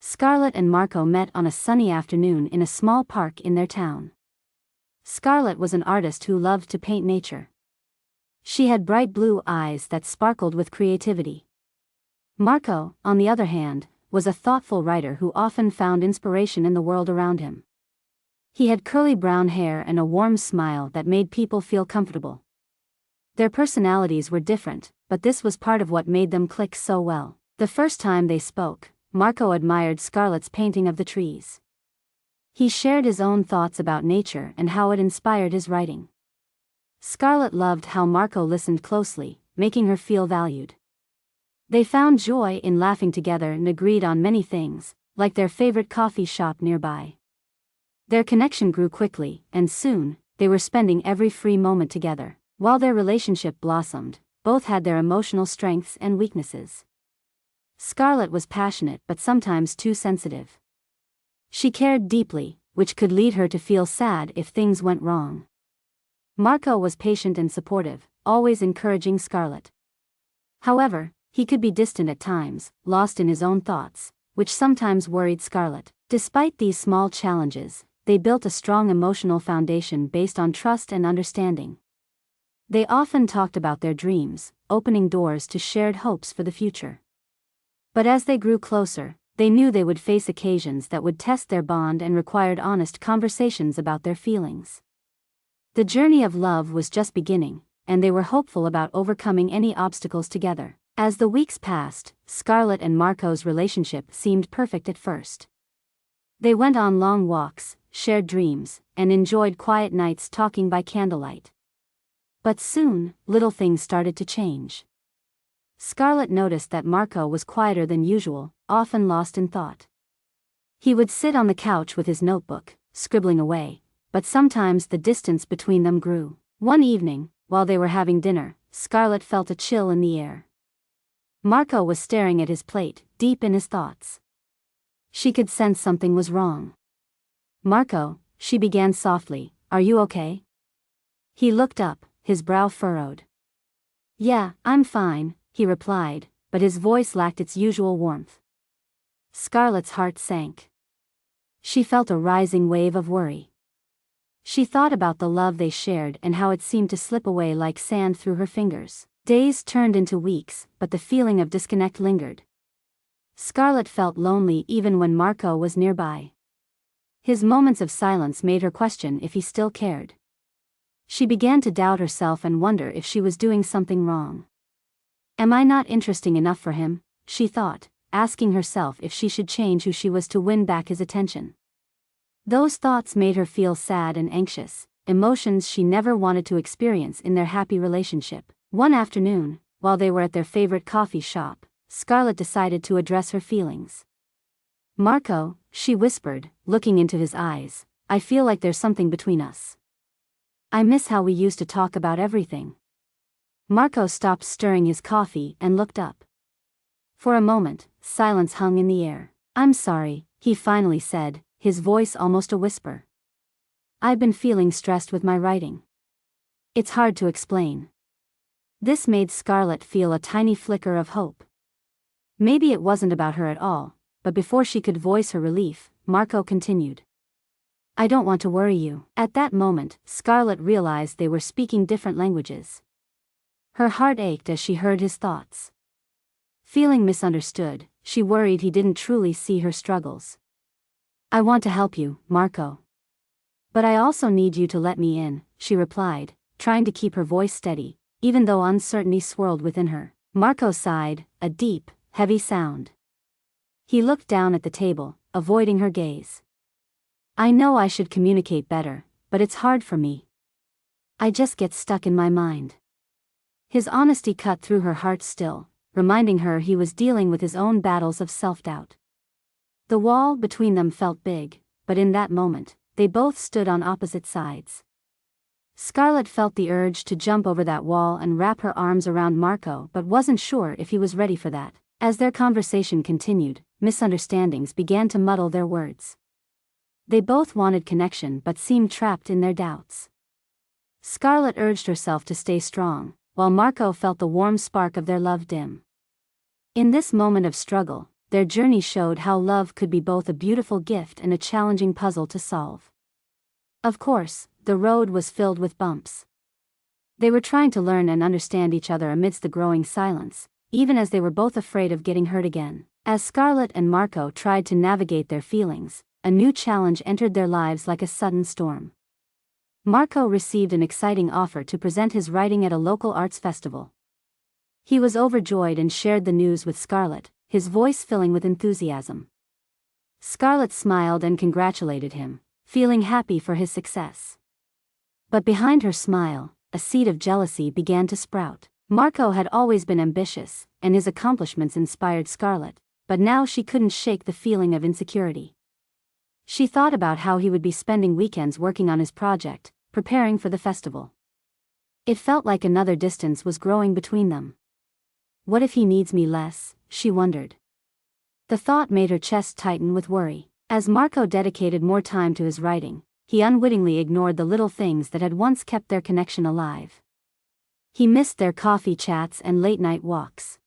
Scarlett and Marco met on a sunny afternoon in a small park in their town. Scarlett was an artist who loved to paint nature. She had bright blue eyes that sparkled with creativity. Marco, on the other hand, was a thoughtful writer who often found inspiration in the world around him. He had curly brown hair and a warm smile that made people feel comfortable. Their personalities were different, but this was part of what made them click so well. The first time they spoke, Marco admired Scarlett's painting of the trees. He shared his own thoughts about nature and how it inspired his writing. Scarlett loved how Marco listened closely, making her feel valued. They found joy in laughing together and agreed on many things, like their favorite coffee shop nearby. Their connection grew quickly, and soon, they were spending every free moment together. While their relationship blossomed, both had their emotional strengths and weaknesses. Scarlett was passionate but sometimes too sensitive. She cared deeply, which could lead her to feel sad if things went wrong. Marco was patient and supportive, always encouraging Scarlett. However, he could be distant at times, lost in his own thoughts, which sometimes worried Scarlett. Despite these small challenges, they built a strong emotional foundation based on trust and understanding. They often talked about their dreams, opening doors to shared hopes for the future. But as they grew closer, they knew they would face occasions that would test their bond and required honest conversations about their feelings. The journey of love was just beginning, and they were hopeful about overcoming any obstacles together. As the weeks passed, Scarlett and Marco's relationship seemed perfect at first. They went on long walks, shared dreams, and enjoyed quiet nights talking by candlelight. But soon, little things started to change. Scarlett noticed that Marco was quieter than usual, often lost in thought. He would sit on the couch with his notebook, scribbling away, but sometimes the distance between them grew. One evening, while they were having dinner, Scarlett felt a chill in the air. Marco was staring at his plate, deep in his thoughts. She could sense something was wrong. "Marco," she began softly, "are you okay?" He looked up, his brow furrowed. "Yeah, I'm fine," he replied, but his voice lacked its usual warmth. Scarlett's heart sank. She felt a rising wave of worry. She thought about the love they shared and how it seemed to slip away like sand through her fingers. Days turned into weeks, but the feeling of disconnect lingered. Scarlett felt lonely even when Marco was nearby. His moments of silence made her question if he still cared. She began to doubt herself and wonder if she was doing something wrong. "Am I not interesting enough for him?" she thought, asking herself if she should change who she was to win back his attention. Those thoughts made her feel sad and anxious, emotions she never wanted to experience in their happy relationship. One afternoon, while they were at their favorite coffee shop, Scarlett decided to address her feelings. "Marco," she whispered, looking into his eyes, "I feel like there's something between us. I miss how we used to talk about everything." Marco stopped stirring his coffee and looked up. For a moment, silence hung in the air. "I'm sorry," he finally said, his voice almost a whisper. "I've been feeling stressed with my writing. It's hard to explain." This made Scarlett feel a tiny flicker of hope. Maybe it wasn't about her at all, but before she could voice her relief, Marco continued. "I don't want to worry you." At that moment, Scarlett realized they were speaking different languages. Her heart ached as she heard his thoughts. Feeling misunderstood, she worried he didn't truly see her struggles. "I want to help you, Marco. But I also need you to let me in," she replied, trying to keep her voice steady, even though uncertainty swirled within her. Marco sighed, a deep, heavy sound. He looked down at the table, avoiding her gaze. "I know I should communicate better, but it's hard for me. I just get stuck in my mind." His honesty cut through her heart still, reminding her he was dealing with his own battles of self-doubt. The wall between them felt big, but in that moment, they both stood on opposite sides. Scarlett felt the urge to jump over that wall and wrap her arms around Marco but wasn't sure if he was ready for that. As their conversation continued, misunderstandings began to muddle their words. They both wanted connection but seemed trapped in their doubts. Scarlett urged herself to stay strong, while Marco felt the warm spark of their love dim. In this moment of struggle, their journey showed how love could be both a beautiful gift and a challenging puzzle to solve. Of course, the road was filled with bumps. They were trying to learn and understand each other amidst the growing silence, even as they were both afraid of getting hurt again. As Scarlett and Marco tried to navigate their feelings, a new challenge entered their lives like a sudden storm. Marco received an exciting offer to present his writing at a local arts festival. He was overjoyed and shared the news with Scarlett, his voice filling with enthusiasm. Scarlett smiled and congratulated him, feeling happy for his success. But behind her smile, a seed of jealousy began to sprout. Marco had always been ambitious, and his accomplishments inspired Scarlett, but now she couldn't shake the feeling of insecurity. She thought about how he would be spending weekends working on his project, preparing for the festival. It felt like another distance was growing between them. What if he needs me less, she wondered. The thought made her chest tighten with worry. As Marco dedicated more time to his writing, he unwittingly ignored the little things that had once kept their connection alive. He missed their coffee chats and late-night walks.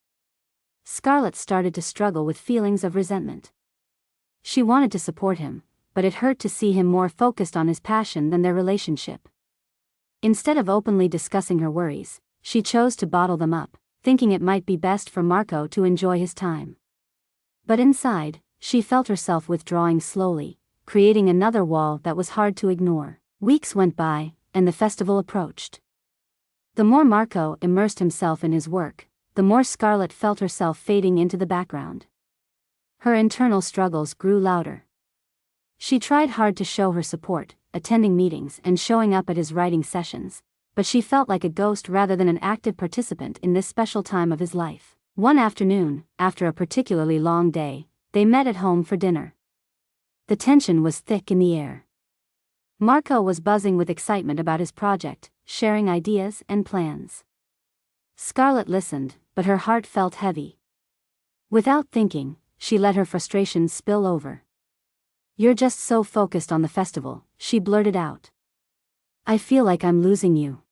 Scarlett started to struggle with feelings of resentment. She wanted to support him, but it hurt to see him more focused on his passion than their relationship. Instead of openly discussing her worries, she chose to bottle them up, thinking it might be best for Marco to enjoy his time. But inside, she felt herself withdrawing slowly, creating another wall that was hard to ignore. Weeks went by, and the festival approached. The more Marco immersed himself in his work, the more Scarlett felt herself fading into the background. Her internal struggles grew louder. She tried hard to show her support, attending meetings and showing up at his writing sessions, but she felt like a ghost rather than an active participant in this special time of his life. One afternoon, after a particularly long day, they met at home for dinner. The tension was thick in the air. Marco was buzzing with excitement about his project, sharing ideas and plans. Scarlett listened, but her heart felt heavy. Without thinking, she let her frustrations spill over. "You're just so focused on the festival," she blurted out. "I feel like I'm losing you."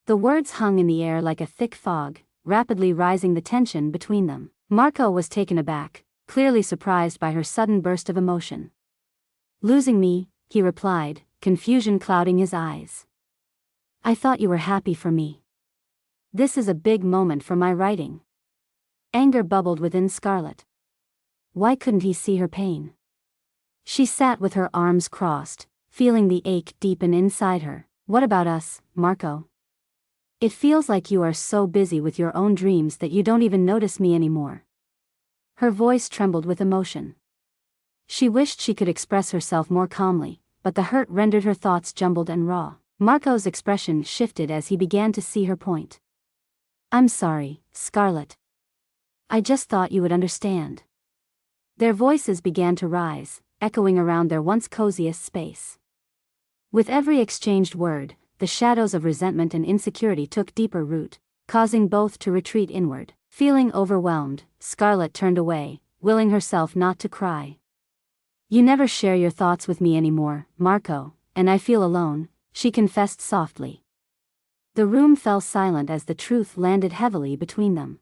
The words hung in the air like a thick fog, rapidly rising the tension between them. Marco was taken aback, clearly surprised by her sudden burst of emotion. "Losing me," he replied, confusion clouding his eyes. "I thought you were happy for me. This is a big moment for my writing." Anger bubbled within Scarlett. Why couldn't he see her pain? She sat with her arms crossed, feeling the ache deepen inside her. "What about us, Marco? It feels like you are so busy with your own dreams that you don't even notice me anymore." Her voice trembled with emotion. She wished she could express herself more calmly, but the hurt rendered her thoughts jumbled and raw. Marco's expression shifted as he began to see her point. "I'm sorry, Scarlett. I just thought you would understand." Their voices began to rise, echoing around their once coziest space. With every exchanged word, the shadows of resentment and insecurity took deeper root, causing both to retreat inward. Feeling overwhelmed, Scarlett turned away, willing herself not to cry. "You never share your thoughts with me anymore, Marco, and I feel alone," she confessed softly. The room fell silent as the truth landed heavily between them.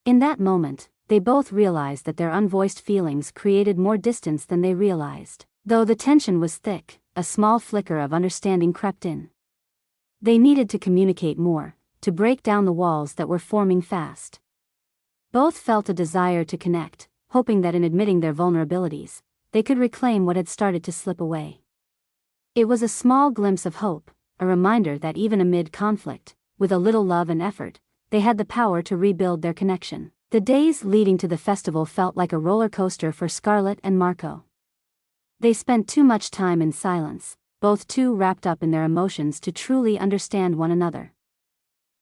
In that moment, they both realized that their unvoiced feelings created more distance than they realized. Though the tension was thick, a small flicker of understanding crept in. They needed to communicate more, to break down the walls that were forming fast. Both felt a desire to connect, hoping that in admitting their vulnerabilities, they could reclaim what had started to slip away. It was a small glimpse of hope, a reminder that even amid conflict, with a little love and effort, they had the power to rebuild their connection. The days leading to the festival felt like a roller coaster for Scarlett and Marco. They spent too much time in silence, both too wrapped up in their emotions to truly understand one another.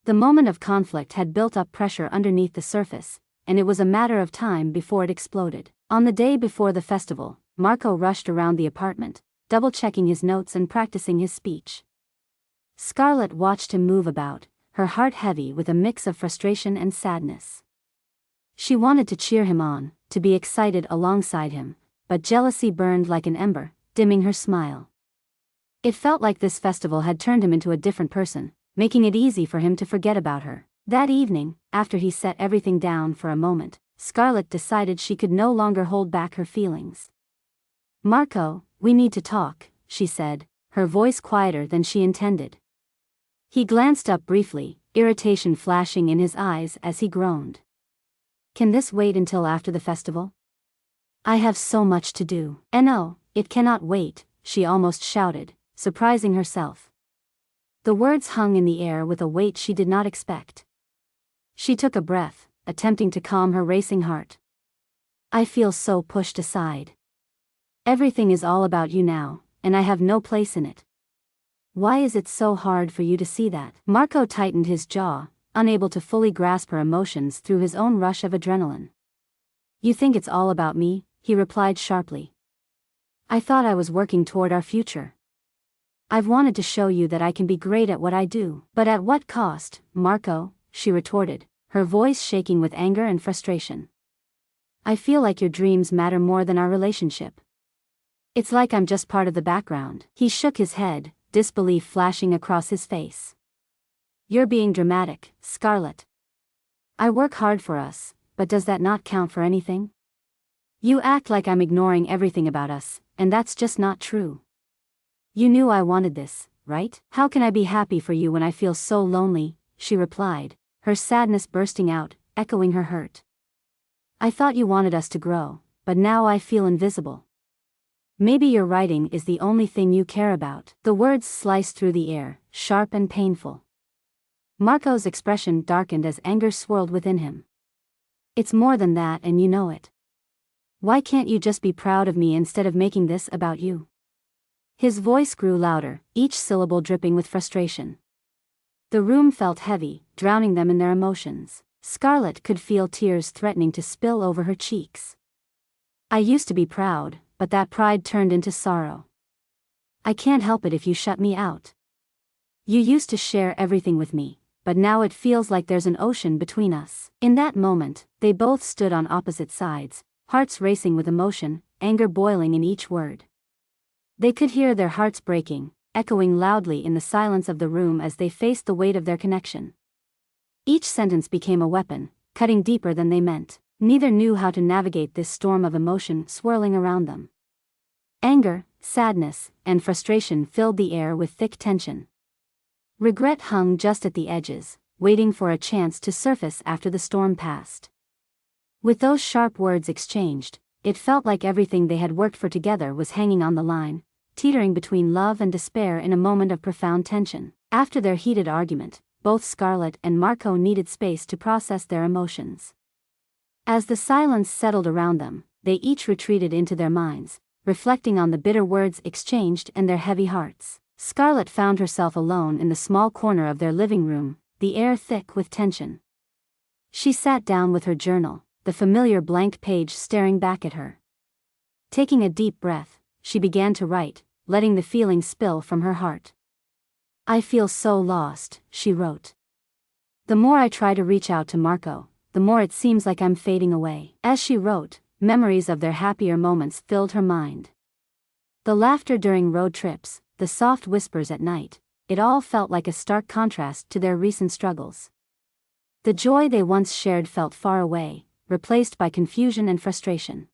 The moment of conflict had built up pressure underneath the surface, and it was a matter of time before it exploded. On the day before the festival, Marco rushed around the apartment, double-checking his notes and practicing his speech. Scarlett watched him move about, her heart heavy with a mix of frustration and sadness. She wanted to cheer him on, to be excited alongside him, but jealousy burned like an ember, dimming her smile. It felt like this festival had turned him into a different person, making it easy for him to forget about her. That evening, after he set everything down for a moment, Scarlett decided she could no longer hold back her feelings. "Marco, we need to talk," she said, her voice quieter than she intended. He glanced up briefly, irritation flashing in his eyes as he groaned. "Can this wait until after the festival? I have so much to do." "No, it cannot wait," she almost shouted, surprising herself. The words hung in the air with a weight she did not expect. She took a breath, attempting to calm her racing heart. "I feel so pushed aside. Everything is all about you now, and I have no place in it. Why is it so hard for you to see that?" Marco tightened his jaw, unable to fully grasp her emotions through his own rush of adrenaline. "You think it's all about me," he replied sharply. "I thought I was working toward our future. I've wanted to show you that I can be great at what I do." "But at what cost, Marco?" she retorted, her voice shaking with anger and frustration. "I feel like your dreams matter more than our relationship. It's like I'm just part of the background." He shook his head, disbelief flashing across his face. "You're being dramatic, Scarlett. I work hard for us, but does that not count for anything? You act like I'm ignoring everything about us, and that's just not true. You knew I wanted this, right?" "How can I be happy for you when I feel so lonely?" she replied, her sadness bursting out, echoing her hurt. "I thought you wanted us to grow, but now I feel invisible. Maybe your writing is the only thing you care about." The words sliced through the air, sharp and painful. Marco's expression darkened as anger swirled within him. "It's more than that, and you know it. Why can't you just be proud of me instead of making this about you?" His voice grew louder, each syllable dripping with frustration. The room felt heavy, drowning them in their emotions. Scarlett could feel tears threatening to spill over her cheeks. "I used to be proud, but that pride turned into sorrow. I can't help it if you shut me out. You used to share everything with me, but now it feels like there's an ocean between us." In that moment, they both stood on opposite sides, hearts racing with emotion, anger boiling in each word. They could hear their hearts breaking, echoing loudly in the silence of the room as they faced the weight of their connection. Each sentence became a weapon, cutting deeper than they meant. Neither knew how to navigate this storm of emotion swirling around them. Anger, sadness, and frustration filled the air with thick tension. Regret hung just at the edges, waiting for a chance to surface after the storm passed. With those sharp words exchanged, it felt like everything they had worked for together was hanging on the line, teetering between love and despair in a moment of profound tension. After their heated argument, both Scarlett and Marco needed space to process their emotions. As the silence settled around them, they each retreated into their minds, reflecting on the bitter words exchanged and their heavy hearts. Scarlett found herself alone in the small corner of their living room, the air thick with tension. She sat down with her journal, the familiar blank page staring back at her. Taking a deep breath, she began to write, letting the feelings spill from her heart. "I feel so lost," she wrote. "The more I try to reach out to Marco, the more it seems like I'm fading away." As she wrote, memories of their happier moments filled her mind. The laughter during road trips, the soft whispers at night, it all felt like a stark contrast to their recent struggles. The joy they once shared felt far away, replaced by confusion and frustration.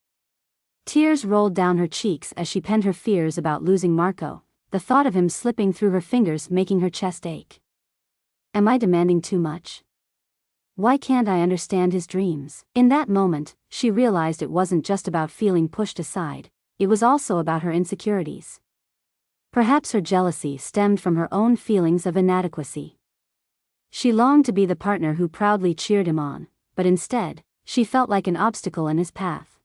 Tears rolled down her cheeks as she penned her fears about losing Marco, the thought of him slipping through her fingers making her chest ache. "Am I demanding too much? Why can't I understand his dreams?" In that moment, she realized it wasn't just about feeling pushed aside, it was also about her insecurities. Perhaps her jealousy stemmed from her own feelings of inadequacy. She longed to be the partner who proudly cheered him on, but instead, she felt like an obstacle in his path.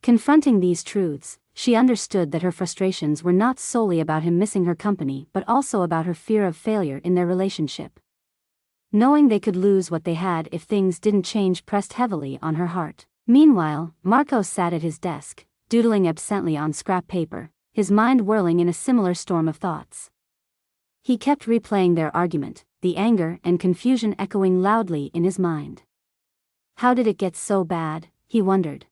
Confronting these truths, she understood that her frustrations were not solely about him missing her company but also about her fear of failure in their relationship. Knowing they could lose what they had if things didn't change pressed heavily on her heart. Meanwhile, Marco sat at his desk, doodling absently on scrap paper, his mind whirling in a similar storm of thoughts. He kept replaying their argument, the anger and confusion echoing loudly in his mind. How did it get so bad, he wondered.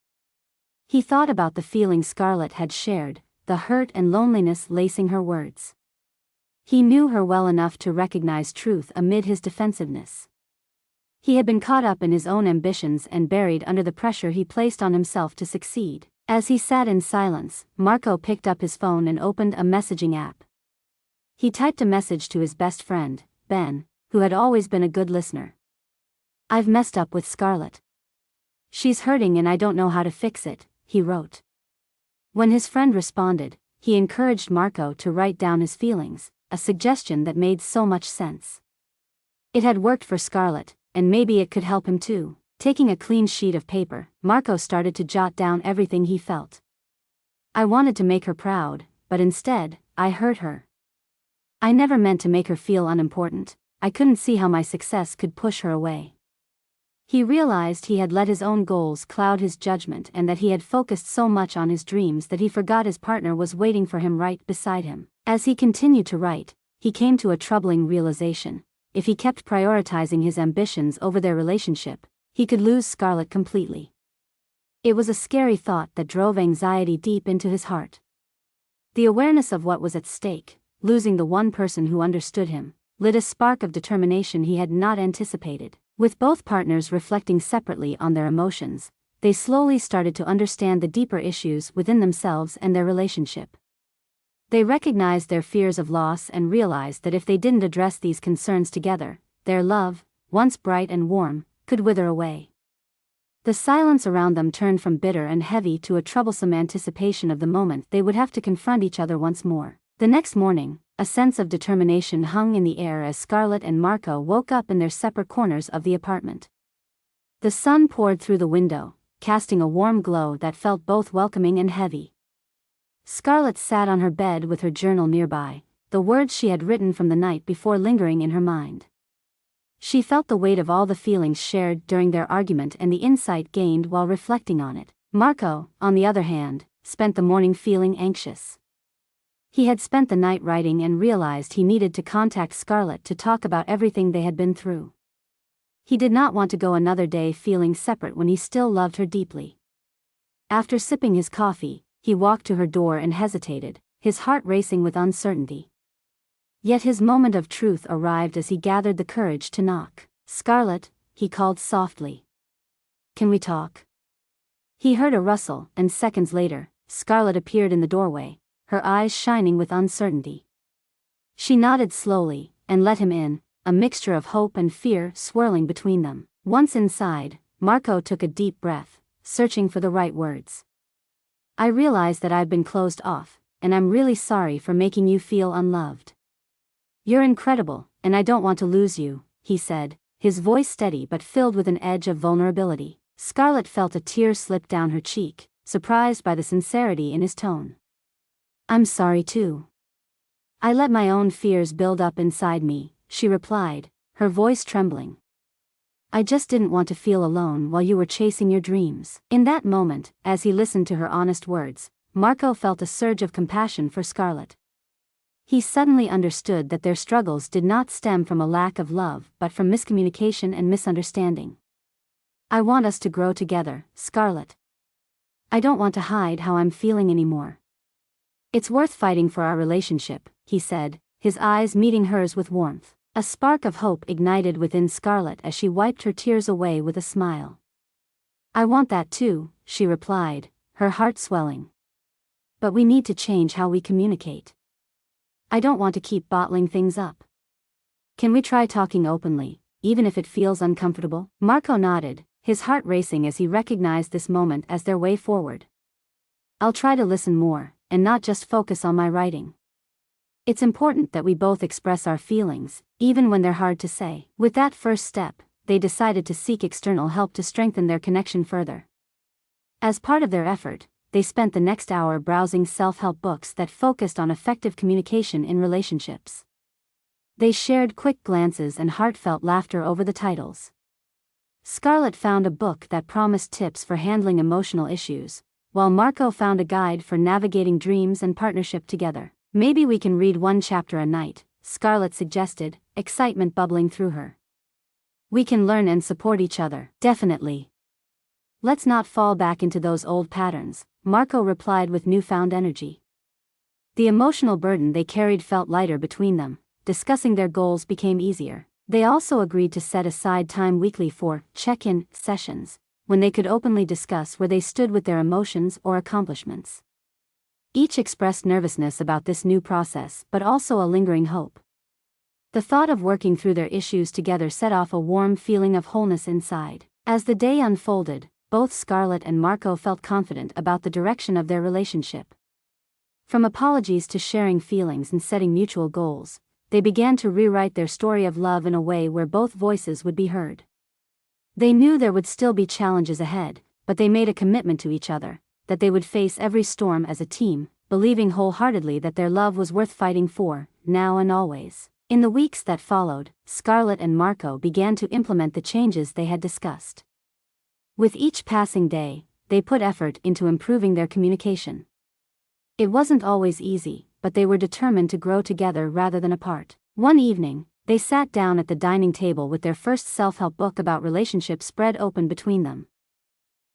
He thought about the feelings Scarlett had shared, the hurt and loneliness lacing her words. He knew her well enough to recognize truth amid his defensiveness. He had been caught up in his own ambitions and buried under the pressure he placed on himself to succeed. As he sat in silence, Marco picked up his phone and opened a messaging app. He typed a message to his best friend, Ben, who had always been a good listener. "I've messed up with Scarlett. She's hurting and I don't know how to fix it," he wrote. When his friend responded, he encouraged Marco to write down his feelings, a suggestion that made so much sense. It had worked for Scarlett, and maybe it could help him too. Taking a clean sheet of paper, Marco started to jot down everything he felt. "I wanted to make her proud, but instead, I hurt her. I never meant to make her feel unimportant. I couldn't see how my success could push her away." He realized he had let his own goals cloud his judgment and that he had focused so much on his dreams that he forgot his partner was waiting for him right beside him. As he continued to write, he came to a troubling realization. If he kept prioritizing his ambitions over their relationship, he could lose Scarlett completely. It was a scary thought that drove anxiety deep into his heart. The awareness of what was at stake, losing the one person who understood him, lit a spark of determination he had not anticipated. With both partners reflecting separately on their emotions, they slowly started to understand the deeper issues within themselves and their relationship. They recognized their fears of loss and realized that if they didn't address these concerns together, their love, once bright and warm, could wither away. The silence around them turned from bitter and heavy to a troublesome anticipation of the moment they would have to confront each other once more. The next morning, a sense of determination hung in the air as Scarlett and Marco woke up in their separate corners of the apartment. The sun poured through the window, casting a warm glow that felt both welcoming and heavy. Scarlett sat on her bed with her journal nearby, the words she had written from the night before lingering in her mind. She felt the weight of all the feelings shared during their argument and the insight gained while reflecting on it. Marco, on the other hand, spent the morning feeling anxious. He had spent the night writing and realized he needed to contact Scarlett to talk about everything they had been through. He did not want to go another day feeling separate when he still loved her deeply. After sipping his coffee, he walked to her door and hesitated, his heart racing with uncertainty. Yet his moment of truth arrived as he gathered the courage to knock. "Scarlett," he called softly. "Can we talk?" He heard a rustle, and seconds later, Scarlett appeared in the doorway, her eyes shining with uncertainty. She nodded slowly, and let him in, a mixture of hope and fear swirling between them. Once inside, Marco took a deep breath, searching for the right words. "I realize that I've been closed off, and I'm really sorry for making you feel unloved. You're incredible, and I don't want to lose you," he said, his voice steady but filled with an edge of vulnerability. Scarlett felt a tear slip down her cheek, surprised by the sincerity in his tone. "I'm sorry too. I let my own fears build up inside me," she replied, her voice trembling. "I just didn't want to feel alone while you were chasing your dreams." In that moment, as he listened to her honest words, Marco felt a surge of compassion for Scarlett. He suddenly understood that their struggles did not stem from a lack of love but from miscommunication and misunderstanding. "I want us to grow together, Scarlett. I don't want to hide how I'm feeling anymore. It's worth fighting for our relationship," he said, his eyes meeting hers with warmth. A spark of hope ignited within Scarlett as she wiped her tears away with a smile. "I want that too," she replied, her heart swelling. "But we need to change how we communicate. I don't want to keep bottling things up. Can we try talking openly, even if it feels uncomfortable?" Marco nodded, his heart racing as he recognized this moment as their way forward. "I'll try to listen more, and not just focus on my writing. It's important that we both express our feelings, even when they're hard to say." With that first step, they decided to seek external help to strengthen their connection further. As part of their effort, they spent the next hour browsing self-help books that focused on effective communication in relationships. They shared quick glances and heartfelt laughter over the titles. Scarlett found a book that promised tips for handling emotional issues, while Marco found a guide for navigating dreams and partnership together. "Maybe we can read one chapter a night," Scarlett suggested, excitement bubbling through her. "We can learn and support each other." "Definitely. Let's not fall back into those old patterns," Marco replied with newfound energy. The emotional burden they carried felt lighter between them, discussing their goals became easier. They also agreed to set aside time weekly for check-in sessions, when they could openly discuss where they stood with their emotions or accomplishments. Each expressed nervousness about this new process, but also a lingering hope. The thought of working through their issues together set off a warm feeling of wholeness inside. As the day unfolded, both Scarlett and Marco felt confident about the direction of their relationship. From apologies to sharing feelings and setting mutual goals, they began to rewrite their story of love in a way where both voices would be heard. They knew there would still be challenges ahead, but they made a commitment to each other, that they would face every storm as a team, believing wholeheartedly that their love was worth fighting for, now and always. In the weeks that followed, Scarlett and Marco began to implement the changes they had discussed. With each passing day, they put effort into improving their communication. It wasn't always easy, but they were determined to grow together rather than apart. One evening, they sat down at the dining table with their first self-help book about relationships spread open between them.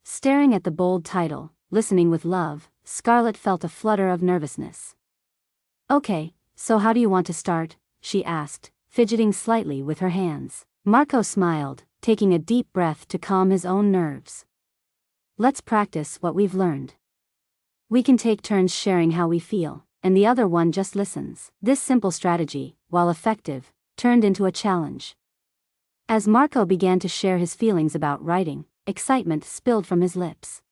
Staring at the bold title, Listening with Love, Scarlett felt a flutter of nervousness. "Okay, so how do you want to start?" she asked, fidgeting slightly with her hands. Marco smiled, taking a deep breath to calm his own nerves. "Let's practice what we've learned. We can take turns sharing how we feel, and the other one just listens." This simple strategy, while effective, turned into a challenge. As Marco began to share his feelings about writing, excitement spilled from his lips.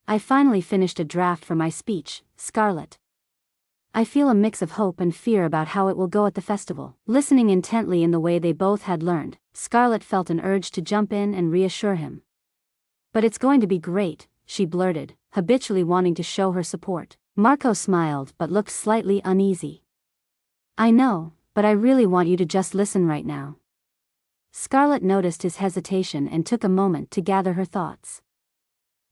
"I finally finished a draft for my speech, Scarlett. I feel a mix of hope and fear about how it will go at the festival." Listening intently in the way they both had learned, Scarlett felt an urge to jump in and reassure him. "But it's going to be great," she blurted, habitually wanting to show her support. Marco smiled but looked slightly uneasy. "I know, but I really want you to just listen right now." Scarlett noticed his hesitation and took a moment to gather her thoughts.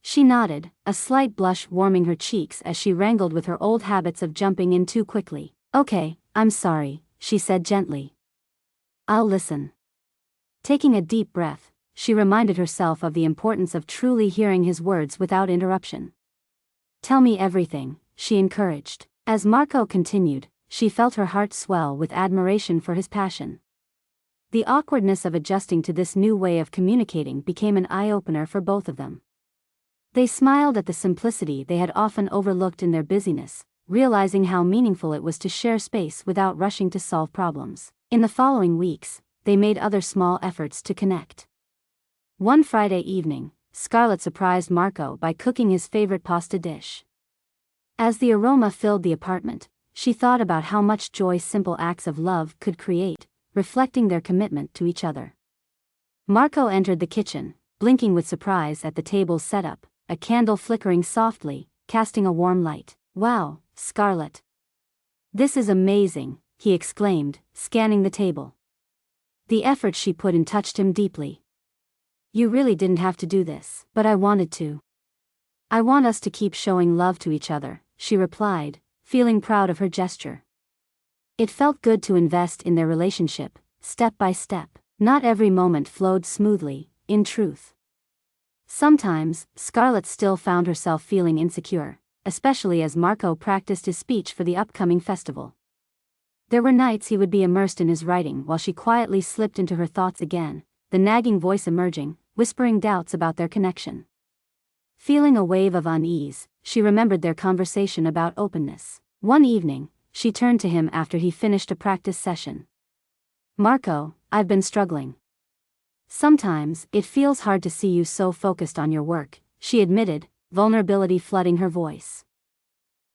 She nodded, a slight blush warming her cheeks as she wrangled with her old habits of jumping in too quickly. "Okay, I'm sorry," she said gently. "I'll listen." Taking a deep breath, she reminded herself of the importance of truly hearing his words without interruption. "Tell me everything," she encouraged. As Marco continued, she felt her heart swell with admiration for his passion. The awkwardness of adjusting to this new way of communicating became an eye-opener for both of them. They smiled at the simplicity they had often overlooked in their busyness, realizing how meaningful it was to share space without rushing to solve problems. In the following weeks, they made other small efforts to connect. One Friday evening, Scarlett surprised Marco by cooking his favorite pasta dish. As the aroma filled the apartment, she thought about how much joy simple acts of love could create, reflecting their commitment to each other. Marco entered the kitchen, blinking with surprise at the table's setup, a candle flickering softly, casting a warm light. "Wow, Scarlett. This is amazing," he exclaimed, scanning the table. The effort she put in touched him deeply. "You really didn't have to do this, but I wanted to. I want us to keep showing love to each other," she replied, feeling proud of her gesture. It felt good to invest in their relationship, step by step. Not every moment flowed smoothly, in truth. Sometimes, Scarlett still found herself feeling insecure, especially as Marco practiced his speech for the upcoming festival. There were nights he would be immersed in his writing while she quietly slipped into her thoughts again, the nagging voice emerging, whispering doubts about their connection. Feeling a wave of unease, she remembered their conversation about openness. One evening, she turned to him after he finished a practice session. "Marco, I've been struggling. Sometimes, it feels hard to see you so focused on your work," she admitted, vulnerability flooding her voice.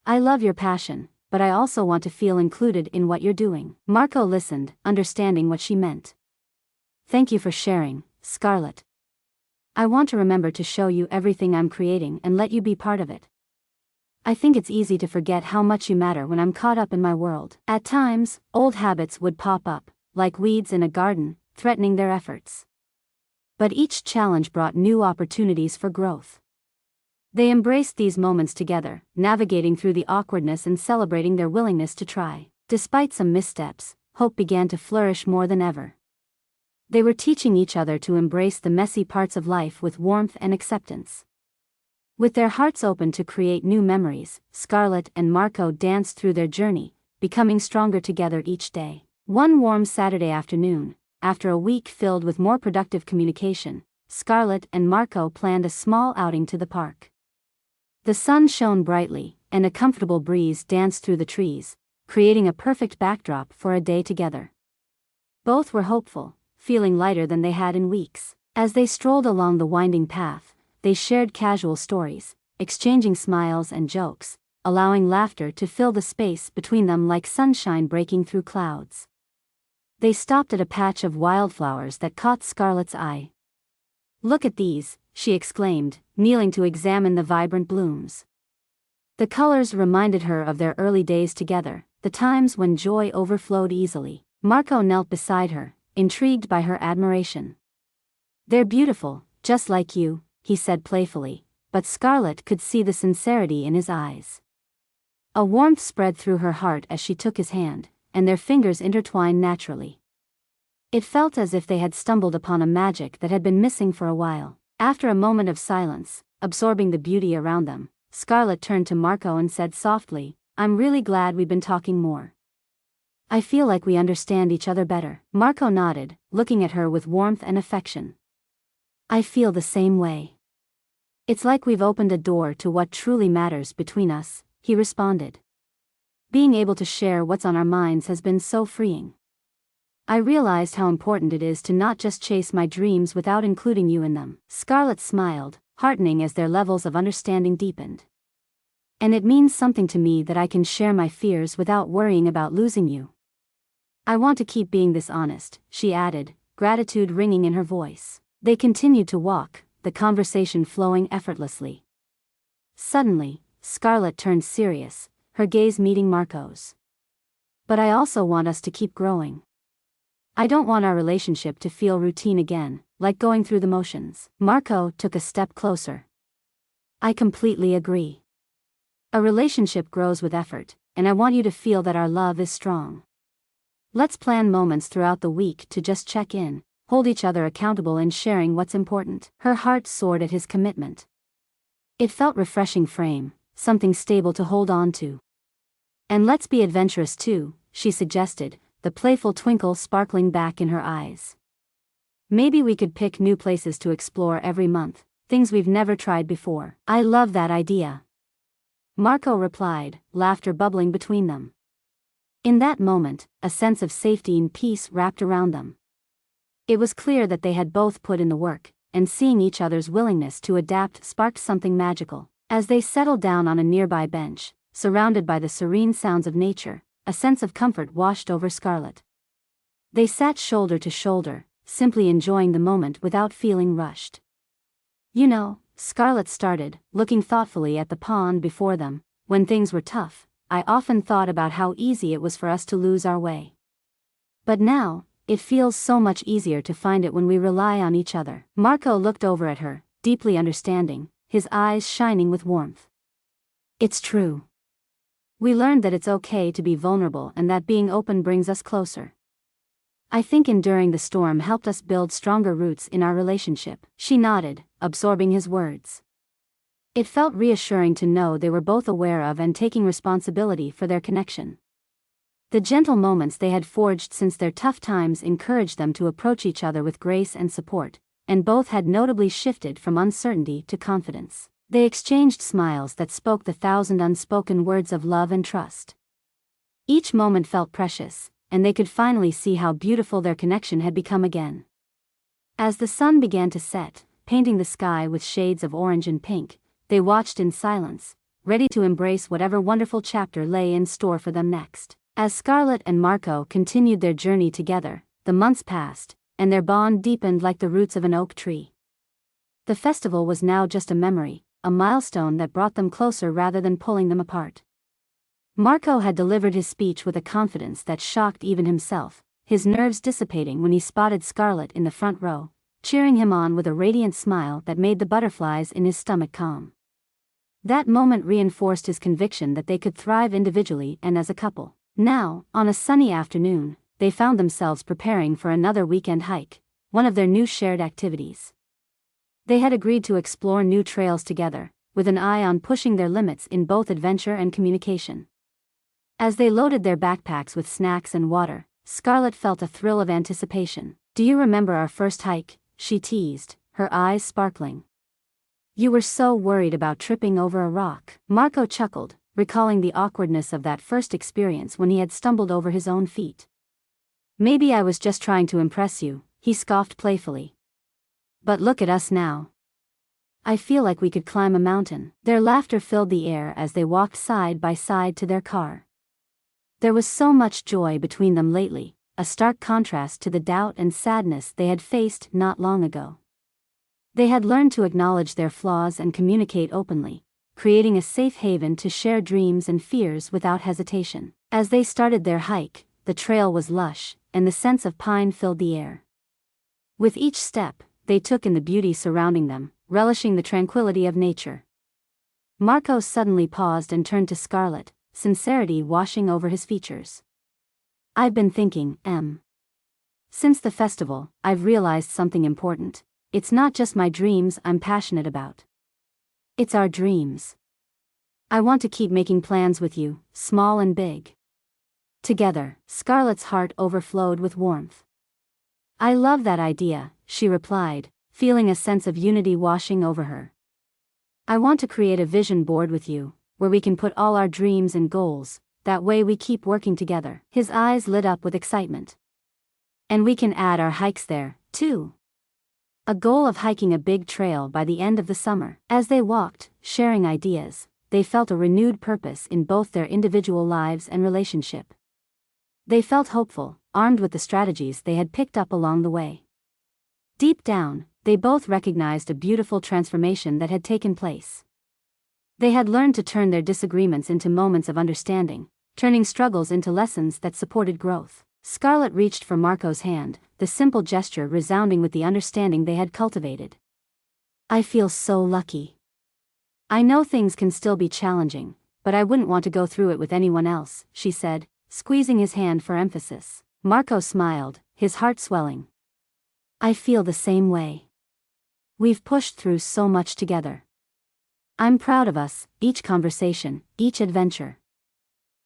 "I love your passion, but I also want to feel included in what you're doing." Marco listened, understanding what she meant. "Thank you for sharing, Scarlett. I want to remember to show you everything I'm creating and let you be part of it. I think it's easy to forget how much you matter when I'm caught up in my world." At times, old habits would pop up, like weeds in a garden, threatening their efforts. But each challenge brought new opportunities for growth. They embraced these moments together, navigating through the awkwardness and celebrating their willingness to try. Despite some missteps, hope began to flourish more than ever. They were teaching each other to embrace the messy parts of life with warmth and acceptance. With their hearts open to create new memories, Scarlett and Marco danced through their journey, becoming stronger together each day. One warm Saturday afternoon, after a week filled with more productive communication, Scarlett and Marco planned a small outing to the park. The sun shone brightly, and a comfortable breeze danced through the trees, creating a perfect backdrop for a day together. Both were hopeful, feeling lighter than they had in weeks. As they strolled along the winding path, they shared casual stories, exchanging smiles and jokes, allowing laughter to fill the space between them like sunshine breaking through clouds. They stopped at a patch of wildflowers that caught Scarlett's eye. "Look at these," she exclaimed, kneeling to examine the vibrant blooms. The colors reminded her of their early days together, the times when joy overflowed easily. Marco knelt beside her, intrigued by her admiration. "They're beautiful, just like you," he said playfully, but Scarlett could see the sincerity in his eyes. A warmth spread through her heart as she took his hand, and their fingers intertwined naturally. It felt as if they had stumbled upon a magic that had been missing for a while. After a moment of silence, absorbing the beauty around them, Scarlett turned to Marco and said softly, "I'm really glad we've been talking more. I feel like we understand each other better." Marco nodded, looking at her with warmth and affection. "I feel the same way. It's like we've opened a door to what truly matters between us," he responded. "Being able to share what's on our minds has been so freeing. I realized how important it is to not just chase my dreams without including you in them." Scarlett smiled, heartening as their levels of understanding deepened. "And it means something to me that I can share my fears without worrying about losing you. I want to keep being this honest," she added, gratitude ringing in her voice. They continued to walk, the conversation flowing effortlessly. Suddenly, Scarlett turned serious, her gaze meeting Marco's. "But I also want us to keep growing. I don't want our relationship to feel routine again, like going through the motions." Marco took a step closer. "I completely agree. A relationship grows with effort, and I want you to feel that our love is strong. Let's plan moments throughout the week to just check in, hold each other accountable and sharing what's important." Her heart soared at his commitment. It felt refreshing frame, something stable to hold on to. "And let's be adventurous too," she suggested, the playful twinkle sparkling back in her eyes. "Maybe we could pick new places to explore every month, things we've never tried before." "I love that idea," Marco replied, laughter bubbling between them. In that moment, a sense of safety and peace wrapped around them. It was clear that they had both put in the work, and seeing each other's willingness to adapt sparked something magical. As they settled down on a nearby bench, surrounded by the serene sounds of nature, a sense of comfort washed over Scarlett. They sat shoulder to shoulder, simply enjoying the moment without feeling rushed. "You know," Scarlett started, looking thoughtfully at the pond before them, "when things were tough, I often thought about how easy it was for us to lose our way. But now, it feels so much easier to find it when we rely on each other." Marco looked over at her, deeply understanding, his eyes shining with warmth. "It's true. We learned that it's okay to be vulnerable and that being open brings us closer. I think enduring the storm helped us build stronger roots in our relationship." She nodded, absorbing his words. It felt reassuring to know they were both aware of and taking responsibility for their connection. The gentle moments they had forged since their tough times encouraged them to approach each other with grace and support, and both had notably shifted from uncertainty to confidence. They exchanged smiles that spoke the thousand unspoken words of love and trust. Each moment felt precious, and they could finally see how beautiful their connection had become again. As the sun began to set, painting the sky with shades of orange and pink, they watched in silence, ready to embrace whatever wonderful chapter lay in store for them next. As Scarlett and Marco continued their journey together, the months passed, and their bond deepened like the roots of an oak tree. The festival was now just a memory, a milestone that brought them closer rather than pulling them apart. Marco had delivered his speech with a confidence that shocked even himself, his nerves dissipating when he spotted Scarlett in the front row, cheering him on with a radiant smile that made the butterflies in his stomach calm. That moment reinforced his conviction that they could thrive individually and as a couple. Now, on a sunny afternoon, they found themselves preparing for another weekend hike, one of their new shared activities. They had agreed to explore new trails together, with an eye on pushing their limits in both adventure and communication. As they loaded their backpacks with snacks and water, Scarlett felt a thrill of anticipation. Do you remember our first hike? She teased, her eyes sparkling. You were so worried about tripping over a rock. Marco chuckled, recalling the awkwardness of that first experience when he had stumbled over his own feet. Maybe I was just trying to impress you, he scoffed playfully. But look at us now. I feel like we could climb a mountain. Their laughter filled the air as they walked side by side to their car. There was so much joy between them lately, a stark contrast to the doubt and sadness they had faced not long ago. They had learned to acknowledge their flaws and communicate openly, creating a safe haven to share dreams and fears without hesitation. As they started their hike, the trail was lush, and the scents of pine filled the air. With each step, they took in the beauty surrounding them, relishing the tranquility of nature. Marco suddenly paused and turned to Scarlett, sincerity washing over his features. I've been thinking, Since the festival, I've realized something important. It's not just my dreams I'm passionate about. It's our dreams. I want to keep making plans with you, small and big. Together, Scarlett's heart overflowed with warmth. I love that idea, she replied, feeling a sense of unity washing over her. I want to create a vision board with you, where we can put all our dreams and goals, that way we keep working together. His eyes lit up with excitement. And we can add our hikes there, too. A goal of hiking a big trail by the end of the summer. As they walked, sharing ideas, they felt a renewed purpose in both their individual lives and relationship. They felt hopeful, armed with the strategies they had picked up along the way. Deep down, they both recognized a beautiful transformation that had taken place. They had learned to turn their disagreements into moments of understanding, turning struggles into lessons that supported growth. Scarlett reached for Marco's hand, the simple gesture resounding with the understanding they had cultivated. I feel so lucky. I know things can still be challenging, but I wouldn't want to go through it with anyone else, she said, squeezing his hand for emphasis. Marco smiled, his heart swelling. I feel the same way. We've pushed through so much together. I'm proud of us, each conversation, each adventure.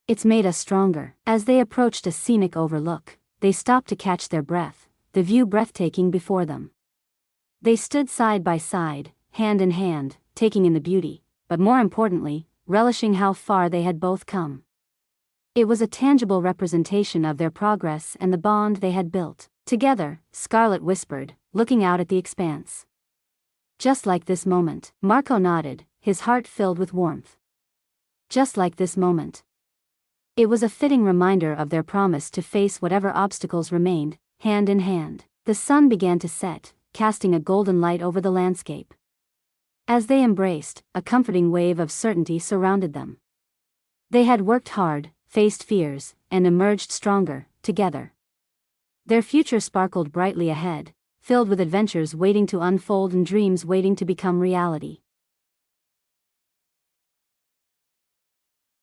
It's made us stronger. As they approached a scenic overlook, they stopped to catch their breath, the view breathtaking before them. They stood side by side, hand in hand, taking in the beauty, but more importantly, relishing how far they had both come. It was a tangible representation of their progress and the bond they had built. Together, Scarlett whispered, looking out at the expanse. Just like this moment. Marco nodded, his heart filled with warmth. Just like this moment. It was a fitting reminder of their promise to face whatever obstacles remained, hand in hand. The sun began to set, casting a golden light over the landscape. As they embraced, a comforting wave of certainty surrounded them. They had worked hard, faced fears, and emerged stronger, together. Their future sparkled brightly ahead, filled with adventures waiting to unfold and dreams waiting to become reality.